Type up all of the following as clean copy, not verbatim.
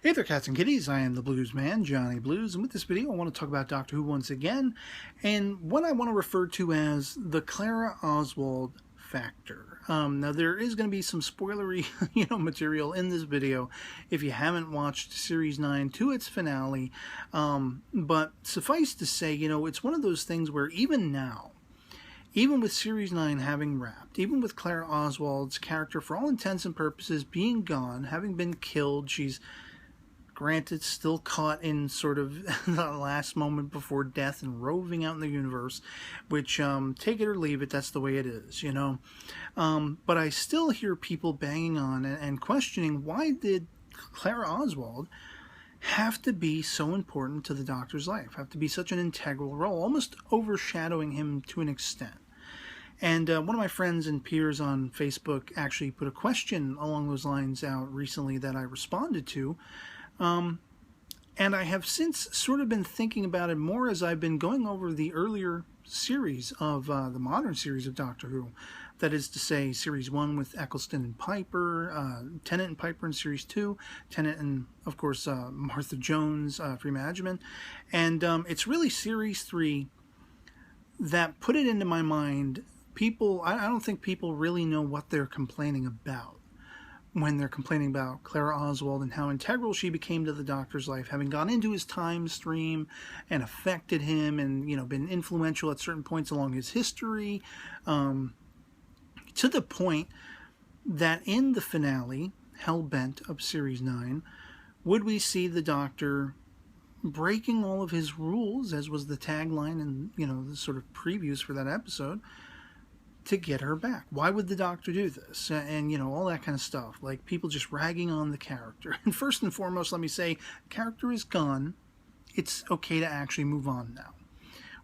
Hey there, cats and kitties. I am the Blues Man, Johnny Blues, and with this video I want to talk about Doctor Who once again, and what I want to refer to as the Clara Oswald factor. Now there is going to be some spoilery, material in this video if you haven't watched Series 9 to its finale, but suffice to say, it's one of those things where even now, even with Series 9 having wrapped, even with Clara Oswald's character, for all intents and purposes, being gone, having been killed, she's granted still caught in sort of the last moment before death and roving out in the universe, which, take it or leave it, that's the way it is, But I still hear people banging on and questioning, why did Clara Oswald have to be so important to the Doctor's life, have to be such an integral role, almost overshadowing him to an extent? And one of my friends and peers on Facebook actually put a question along those lines out recently that I responded to. And I have since sort of been thinking about it more as I've been going over the earlier series of the modern series of Doctor Who. That is to say, Series 1 with Eccleston and Piper, Tennant and Piper in Series 2, Tennant and, of course, Martha Jones, Freemanagement. And it's really Series 3 that put it into my mind. I don't think people really know what they're complaining about when they're complaining about Clara Oswald and how integral she became to the Doctor's life, having gone into his time stream and affected him and, been influential at certain points along his history, to the point that in the finale, Hellbent of Series 9, would we see the Doctor breaking all of his rules, as was the tagline and, the sort of previews for that episode, to get her back. Why would the Doctor do this? And, all that kind of stuff. Like, people just ragging on the character. And first and foremost, let me say, the character is gone. It's okay to actually move on now.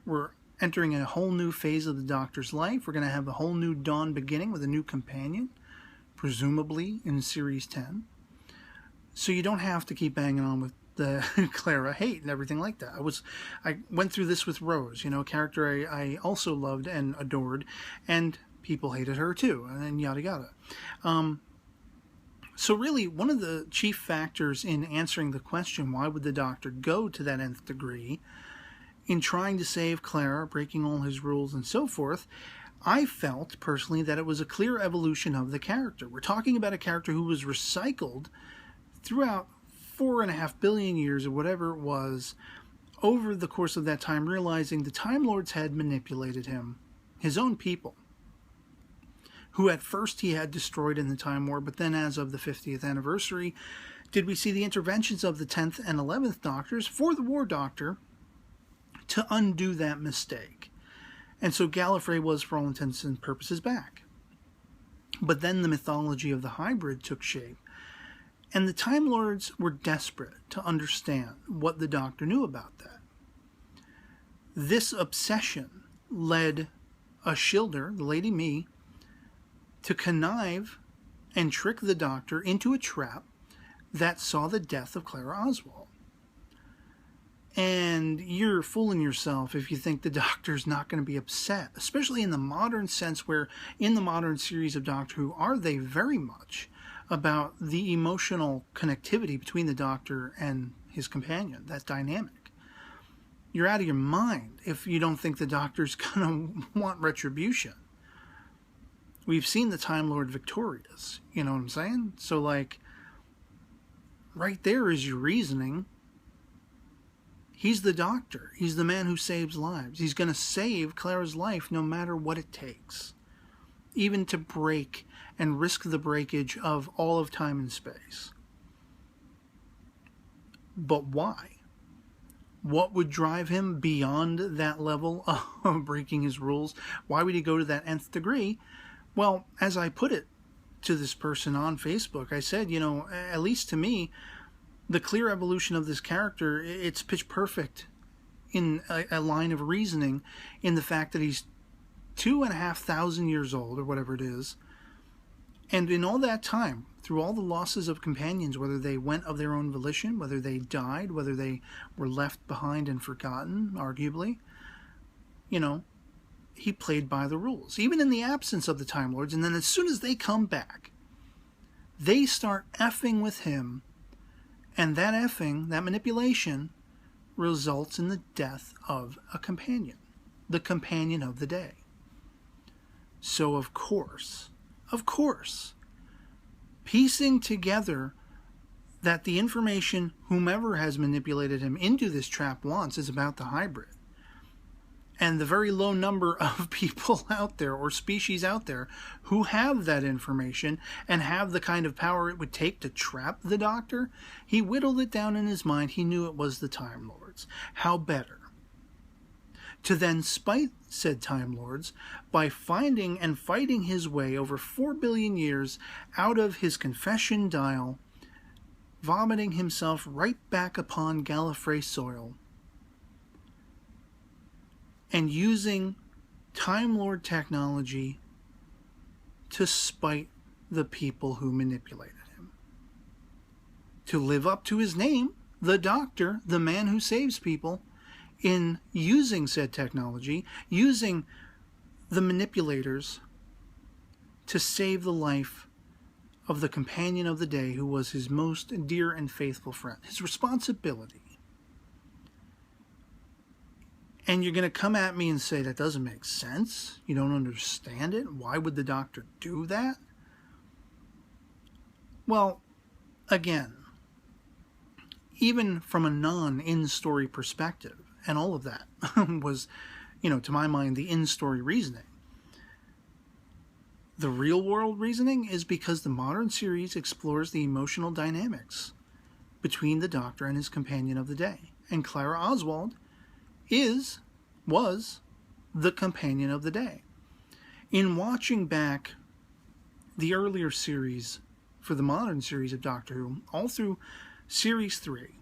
We're entering a whole new phase of the Doctor's life. We're going to have a whole new dawn beginning with a new companion, presumably in Series 10. So you don't have to keep banging on with the Clara hate and everything like that. I went through this with Rose, a character I also loved and adored, and people hated her too, and yada yada. So really, one of the chief factors in answering the question, why would the Doctor go to that nth degree in trying to save Clara, breaking all his rules and so forth, I felt personally that it was a clear evolution of the character. We're talking about a character who was recycled throughout 4.5 billion years or whatever it was, over the course of that time, realizing the Time Lords had manipulated him, his own people, who at first he had destroyed in the Time War, but then as of the 50th anniversary, did we see the interventions of the 10th and 11th Doctors for the War Doctor to undo that mistake. And so Gallifrey was, for all intents and purposes, back. But then the mythology of the hybrid took shape. And the Time Lords were desperate to understand what the Doctor knew about that. This obsession led Ashildr, the Lady Me, to connive and trick the Doctor into a trap that saw the death of Clara Oswald. And you're fooling yourself if you think the Doctor's not going to be upset, especially in the modern sense where, in the modern series of Doctor Who, are they very much about the emotional connectivity between the Doctor and his companion, that dynamic. You're out of your mind if you don't think the Doctor's going to want retribution. We've seen the Time Lord victorious, you know what I'm saying? So, right there is your reasoning. He's the Doctor. He's the man who saves lives. He's going to save Clara's life no matter what it takes, even to break and risk the breakage of all of time and space. But why? What would drive him beyond that level of breaking his rules? Why would he go to that nth degree? Well, as I put it to this person on Facebook, I said, at least to me, the clear evolution of this character, it's pitch perfect in a line of reasoning in the fact that he's 2,500 years old, or whatever it is. And in all that time, through all the losses of companions, whether they went of their own volition, whether they died, whether they were left behind and forgotten, arguably, he played by the rules, even in the absence of the Time Lords. And then as soon as they come back, they start effing with him And that effing, that manipulation, results in the death of a companion, the companion of the day. So of course, piecing together that the information whomever has manipulated him into this trap wants is about the hybrid. And the very low number of people out there or species out there who have that information and have the kind of power it would take to trap the Doctor, he whittled it down in his mind. He knew it was the Time Lords. How better to then spite said Time Lords by finding and fighting his way over 4 billion years out of his confession dial, vomiting himself right back upon Gallifrey soil, and using Time Lord technology to spite the people who manipulated him. To live up to his name, the Doctor, the man who saves people, in using said technology, using the manipulators to save the life of the companion of the day who was his most dear and faithful friend. His responsibility. And you're going to come at me and say, that doesn't make sense. You don't understand it. Why would the Doctor do that? Well, again, even from a non-in-story perspective, and all of that was, to my mind, the in-story reasoning. The real-world reasoning is because the modern series explores the emotional dynamics between the Doctor and his companion of the day. And Clara Oswald was the companion of the day. In watching back the earlier series for the modern series of Doctor Who, all through Series 3,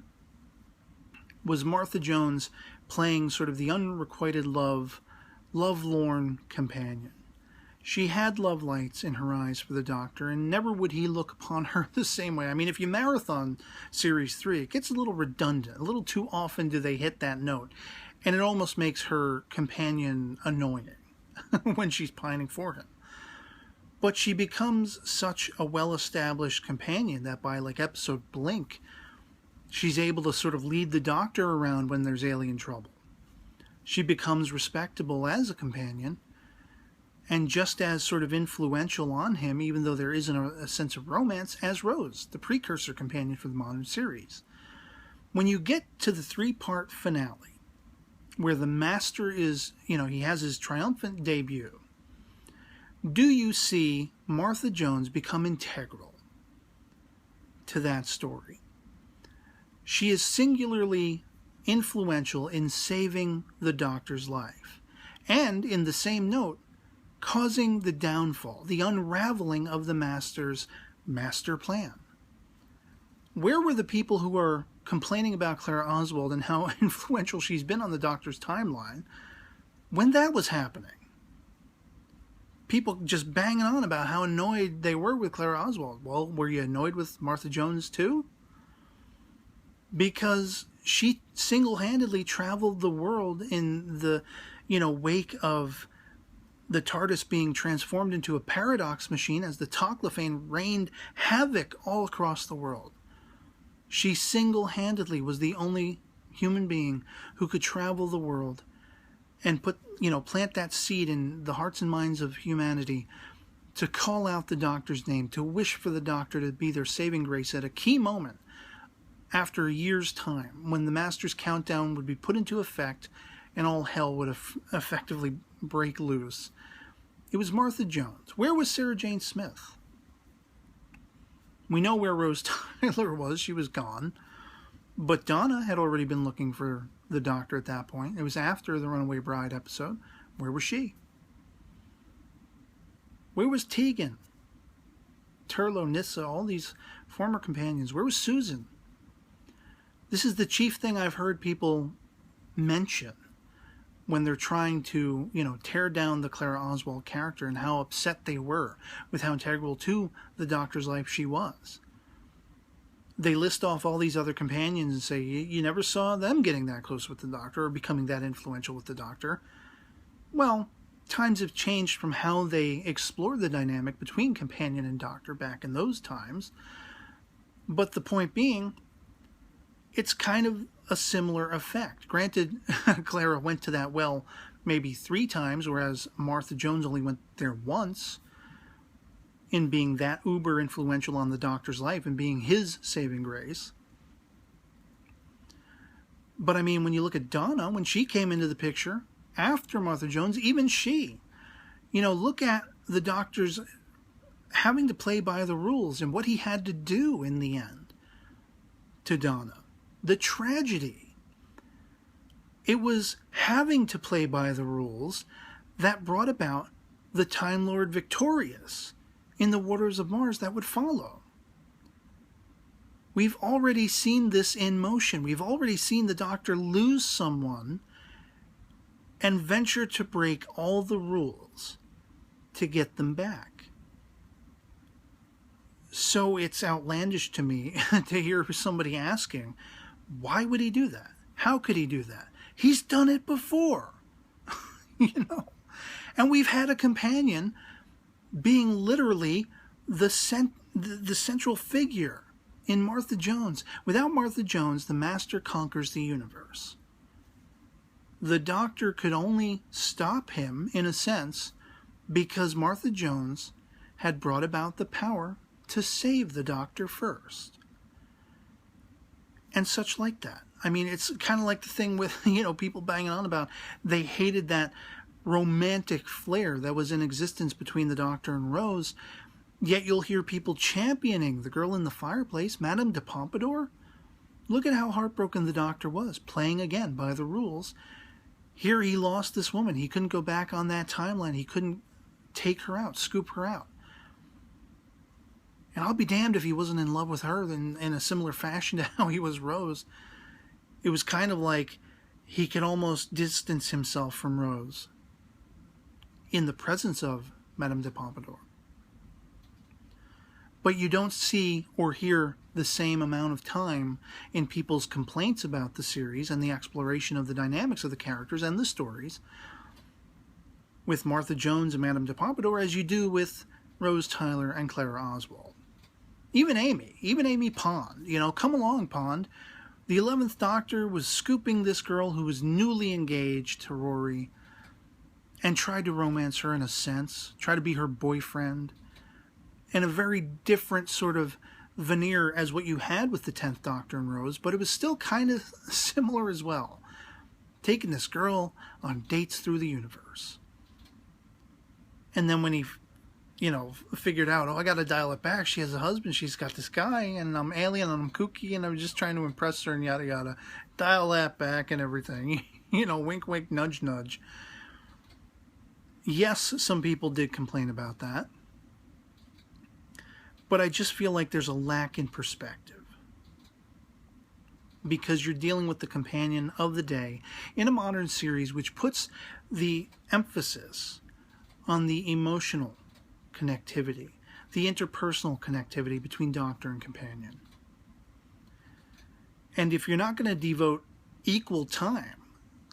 was Martha Jones playing sort of the unrequited lovelorn companion. She had love lights in her eyes for the Doctor, and never would he look upon her the same way. I mean, if you marathon Series 3, it gets a little redundant. A little too often do they hit that note. And it almost makes her companion annoying when she's pining for him. But she becomes such a well-established companion that by episode Blink, she's able to sort of lead the Doctor around when there's alien trouble. She becomes respectable as a companion, and just as sort of influential on him, even though there isn't a sense of romance, as Rose, the precursor companion for the modern series. When you get to the 3-part finale, where the Master is, he has his triumphant debut, do you see Martha Jones become integral to that story? She is singularly influential in saving the Doctor's life, and in the same note, causing the downfall, the unraveling of the Master's master plan. Where were the people who are complaining about Clara Oswald and how influential she's been on the Doctor's timeline when that was happening? People just banging on about how annoyed they were with Clara Oswald. Well, were you annoyed with Martha Jones too? Because she single-handedly traveled the world in the, wake of the TARDIS being transformed into a paradox machine as the Toclafane rained havoc all across the world. She single-handedly was the only human being who could travel the world and plant that seed in the hearts and minds of humanity to call out the Doctor's name, to wish for the Doctor to be their saving grace at a key moment after a year's time, when the Master's countdown would be put into effect and all hell would effectively break loose. It was Martha Jones. Where was Sarah Jane Smith? We know where Rose Tyler was. She was gone. But Donna had already been looking for the Doctor at that point. It was after the Runaway Bride episode. Where was she? Where was Tegan? Turlo, Nyssa, all these former companions. Where was Susan? This is the chief thing I've heard people mention when they're trying to, tear down the Clara Oswald character and how upset they were with how integral to the Doctor's life she was. They list off all these other companions and say, you never saw them getting that close with the Doctor or becoming that influential with the Doctor. Well, times have changed from how they explored the dynamic between companion and Doctor back in those times. But the point being, it's kind of a similar effect. Granted, Clara went to that well maybe 3 times, whereas Martha Jones only went there once, in being that uber influential on the Doctor's life and being his saving grace. But I mean, when you look at Donna, when she came into the picture after Martha Jones, even she, look at the Doctor's having to play by the rules and what he had to do in the end to Donna. The tragedy. It was having to play by the rules that brought about the Time Lord victorious in the waters of Mars that would follow. We've already seen this in motion. We've already seen the Doctor lose someone and venture to break all the rules to get them back. So it's outlandish to me to hear somebody asking, why would he do that? How could he do that? He's done it before. And we've had a companion being literally the central figure in Martha Jones. Without Martha Jones, the Master conquers the universe. The Doctor could only stop him, in a sense, because Martha Jones had brought about the power to save the Doctor first. And such like that. I mean, it's kind of like the thing with, people banging on about they hated that romantic flair that was in existence between the Doctor and Rose, yet you'll hear people championing the girl in the fireplace, Madame de Pompadour. Look at how heartbroken the Doctor was, playing again by the rules. Here he lost this woman. He couldn't go back on that timeline. He couldn't take her out, scoop her out. And I'll be damned if he wasn't in love with her in a similar fashion to how he was Rose. It was kind of like he could almost distance himself from Rose in the presence of Madame de Pompadour. But you don't see or hear the same amount of time in people's complaints about the series and the exploration of the dynamics of the characters and the stories with Martha Jones and Madame de Pompadour as you do with Rose Tyler and Clara Oswald. Even Amy Pond. Come along, Pond. The 11th Doctor was scooping this girl who was newly engaged to Rory and tried to romance her in a sense, try to be her boyfriend, in a very different sort of veneer as what you had with the 10th Doctor and Rose, but it was still kind of similar as well. Taking this girl on dates through the universe. And then when he figured out, I got to dial it back. She has a husband. She's got this guy, and I'm alien, and I'm kooky, and I'm just trying to impress her, and yada, yada. Dial that back and everything. Wink, wink, nudge, nudge. Yes, some people did complain about that. But I just feel like there's a lack in perspective. Because you're dealing with the companion of the day in a modern series which puts the emphasis on the emotional connectivity, the interpersonal connectivity between Doctor and companion. And if you're not going to devote equal time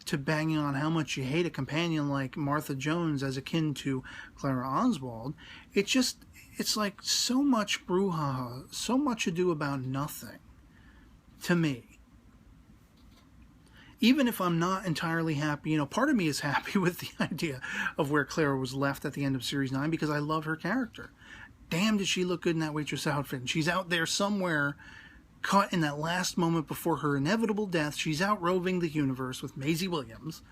to banging on how much you hate a companion like Martha Jones as akin to Clara Oswald, it's like so much brouhaha, so much ado about nothing to me. Even if I'm not entirely happy, part of me is happy with the idea of where Clara was left at the end of Series 9 because I love her character. Damn, did she look good in that waitress outfit. And she's out there somewhere, caught in that last moment before her inevitable death. She's out roving the universe with Maisie Williams.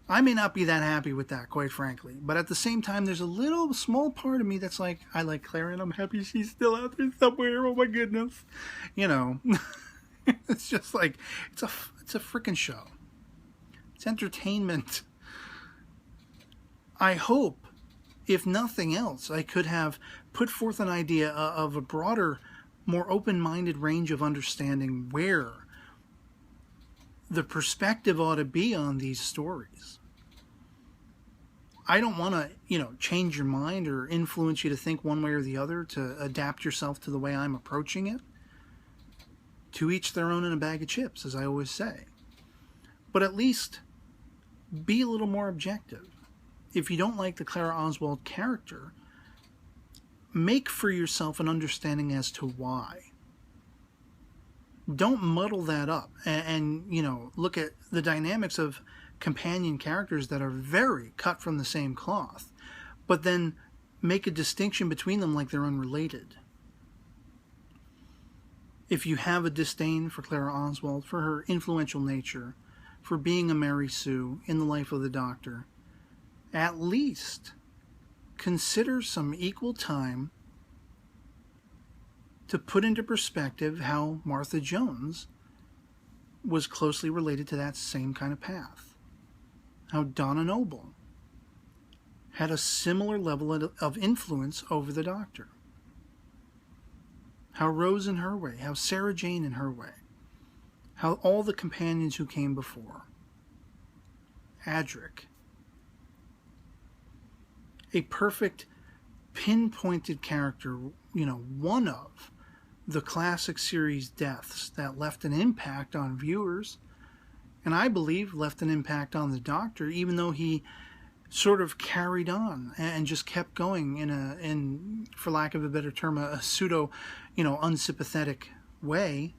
I may not be that happy with that, quite frankly. But at the same time, there's a little small part of me that's like, I like Clara and I'm happy she's still out there somewhere. Oh my goodness. It's just like, it's a freaking show. It's entertainment. I hope, if nothing else, I could have put forth an idea of a broader, more open-minded range of understanding where the perspective ought to be on these stories. I don't want to, change your mind or influence you to think one way or the other, to adapt yourself to the way I'm approaching it. To each their own in a bag of chips, as I always say. But at least be a little more objective. If you don't like the Clara Oswald character, make for yourself an understanding as to why. Don't muddle that up and you know, look at the dynamics of companion characters that are very cut from the same cloth, but then make a distinction between them like they're unrelated. If you have a disdain for Clara Oswald, for her influential nature, for being a Mary Sue in the life of the Doctor, at least consider some equal time to put into perspective how Martha Jones was closely related to that same kind of path. How Donna Noble had a similar level of influence over the Doctor. How Rose in her way, how Sarah Jane in her way, how all the companions who came before. Adric. A perfect, pinpointed character, you know, one of the classic series deaths that left an impact on viewers, and I believe left an impact on the Doctor, even though he sort of carried on and just kept going in for lack of a better term, a pseudo, you know, unsympathetic way.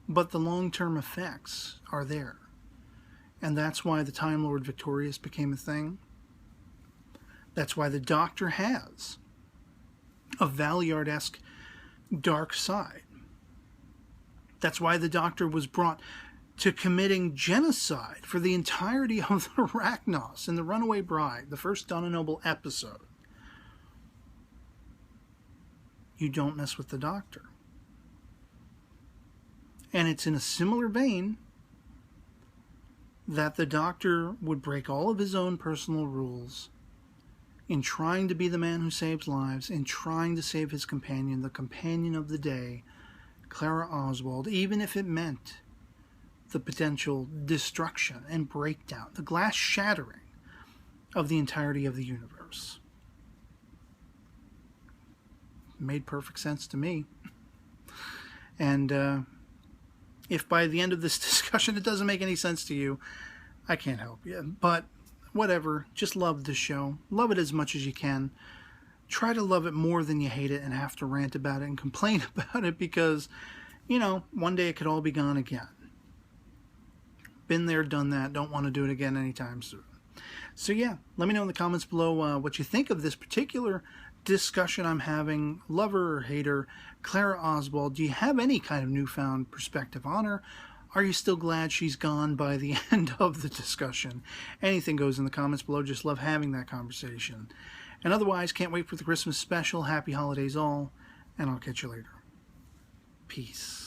But the long-term effects are there. And that's why the Time Lord Victorious became a thing. That's why the Doctor has a Valeyard-esque dark side. That's why the Doctor was brought to committing genocide for the entirety of the Arachnos in The Runaway Bride, the first Donna Noble episode. You don't mess with the Doctor. And it's in a similar vein that the Doctor would break all of his own personal rules in trying to be the man who saves lives, in trying to save his companion, the companion of the day, Clara Oswald, even if it meant the potential destruction and breakdown, the glass shattering of the entirety of the universe. Made perfect sense to me. And if by the end of this discussion it doesn't make any sense to you, I can't help you. But whatever, just love the show. Love it as much as you can. Try to love it more than you hate it and have to rant about it and complain about it because, you know, one day it could all be gone again. Been there, done that. Don't want to do it again anytime soon. So yeah, let me know in the comments below what you think of this particular discussion I'm having. Lover or hater, Clara Oswald. Do you have any kind of newfound perspective on her? Are you still glad she's gone by the end of the discussion? Anything goes in the comments below. Just love having that conversation. And otherwise, can't wait for the Christmas special. Happy holidays all, and I'll catch you later. Peace.